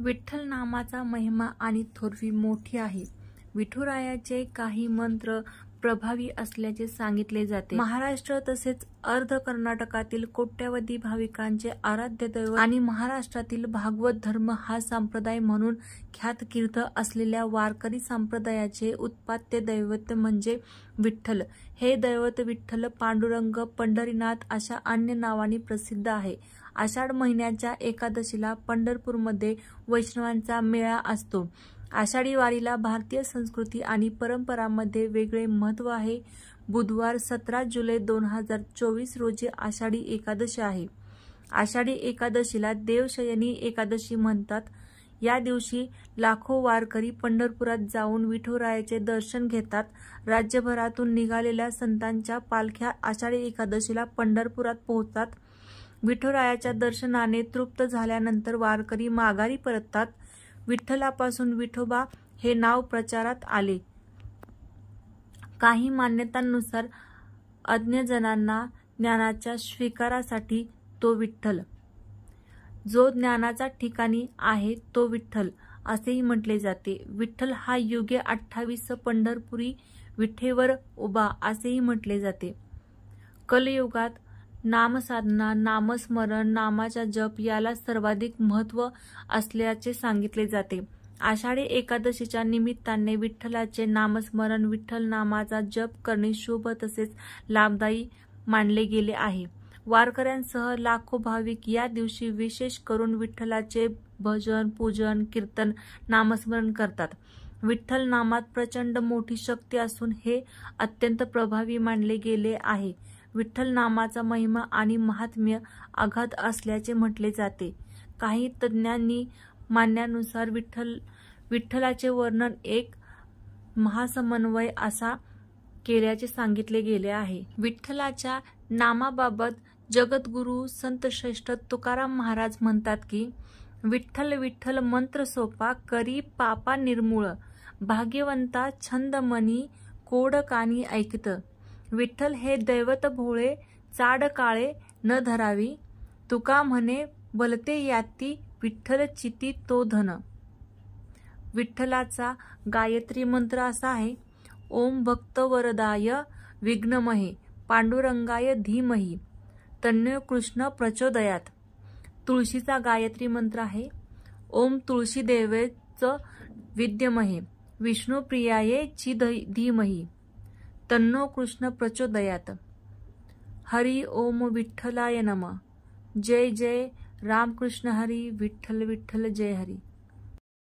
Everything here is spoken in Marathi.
विठ्ठल नामाचा महिमा आणि थोरवी मोठी आहे. विठुरायाचे काही मंत्र प्रभावी असल्याचे सांगितले जाते. महाराष्ट्र तसेच अर्ध कर्नाटकातील कोट्यावधी भाविकांचे आराध्य दैवत आणि महाराष्ट्रातील भागवत धर्म हा संप्रदाय म्हणून ख्यातकीर्त असलेल्या वारकरी संप्रदायाचे उत्पाद्य दैवत म्हणजे विठ्ठल. हे दैवत विठ्ठल, पांडुरंग, पंढरीनाथ अशा अन्य नावांनी प्रसिद्ध आहे. आषाढ महिन्याच्या एकादशीला पंढरपूरमध्ये वैष्णवांचा मेळा असतो. आषाढी वारीला भारतीय संस्कृती आणि परंपरांमध्ये वेगळे महत्त्व आहे. बुधवार 17 जुलै 2024 रोजी आषाढी एकादशी आहे. आषाढी एकादशीला देवशयनी एकादशी म्हणतात. या दिवशी लाखो वारकरी पंढरपुरात जाऊन विठुरायाचे दर्शन घेतात. राज्यभरातून निघालेल्या संतांच्या पालख्या आषाढी एकादशीला पंढरपुरात पोहोचतात. विठुरायाच्या दर्शनाने तृप्त झाल्यानंतर वारकरी माघारी परततात. विठ्ठलापासून विठोबा हे नाव प्रचारात आले. काही मान्यतांनुसार अज्ञजनांना ज्ञानाच्या स्वीकारासाठी तो विठ्ठल, जो ज्ञानाचा ठिकाणी आहे तो विठ्ठल असेही म्हटले जाते. विठ्ठल हा युगे 28 पंढरपुरी विठेवर उभा असेही म्हटले जाते. कलयुगात नामसाधना, नामस्मरण, नामाचा जप याला सर्वाधिक महत्त्व असल्याचे सांगितले जाते. आषाढी एकादशीच्या निमित्ताने विठ्ठलाचे नामस्मरण, विठ्ठल नामाचा जप करणे शुभ तसेच लाभदायी मानले गेले आहे. वारकऱ्यांसह लाखो भाविक या दिवशी विशेष करून विठ्ठलाचे भजन, पूजन, कीर्तन, नामस्मरण करतात. विठ्ठल नामात प्रचंड मोठी शक्ती असून हे अत्यंत प्रभावी मानले गेले आहे. विठ्ठल नामाचा महिमा आणि महात्म्य अगाध असल्याचे म्हटले जाते. काही तज्ञांनी मानण्यानुसार विठ्ठलाचे वर्णन एक महासमन्वय असा केल्याचे सांगितले गेले आहे. विठ्ठलाच्या नामाबाबत जगद्गुरू संतश्रेष्ठ तुकाराम महाराज म्हणतात की, विठ्ठल विठ्ठल मंत्र सोपा, करी पापा निर्मूळ, भाग्यवंता छंद मनी, कोड कानी ऐकत. विठ्ठल हे दैवत भोळे, चाड काळे न धरावी, तुका म्हणे बलते याती, विठ्ठल चिती तो धन. विठ्ठलाचा गायत्री मंत्र असा आहे: ओम भक्तवरदाय विघ्नमहे, पांडुरंगाय धीमहि, तन्नो कृष्ण प्रचोदयात. तुळशीचा गायत्री मंत्र आहे: ओम तुळशीदेवेच विद्यमहे, विष्णुप्रियाये ची धीमहि, तन्नो कृष्ण प्रचोदयात. हरि ओम विठ्ठलाय नमः. जय जय रामकृष्ण हरी. विठ्ठल विठ्ठल जय हरी.